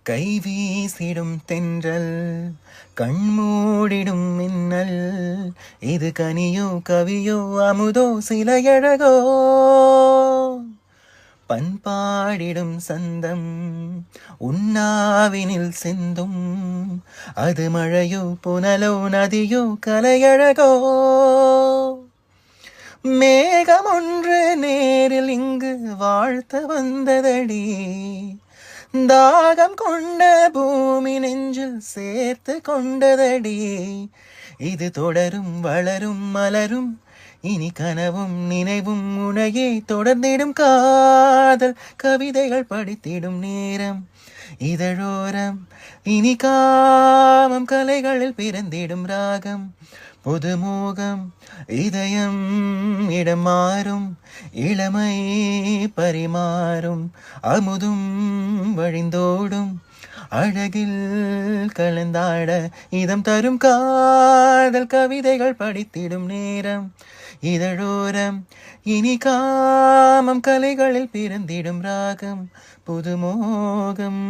கைவீசிடும் தென்றல் கண்மூடிடும் மின்னல் இது கனியோ கவியோ அமுதோ சில எழகோ பண்பாடிடும் சந்தம் உன்னாவினில் சிந்தும் அது மழையோ புனலோ நதியோ கலையழகோ மேகம் ஒன்று நேரில் இங்கு வாழ்த்த வந்ததடி தாகம் கொண்ட பூமி நெஞ்சில் சேர்த்து கொண்டதடி இது தொடரும் வளரும் மலரும் இனி கனவும் நினைவும் உனையே தொடர்ந்திடும் காதல் கவிதைகள் படித்திடும் நேரம் இதழோரம் இனி காமம் கலைகளில் பிறந்திடும் ராகம் புதுமோகம் இதயம் இடம் மாறும் இளமை பரிமாறும் அமுதும் வழிந்தோடும் அழகில் கலந்தாட இதம் தரும் காதல் கவிதைகள் படித்திடும் நேரம் இதழோரம் இனி காமம் கலைகளில் பிறந்திடும் ராகம் புதுமோகம்.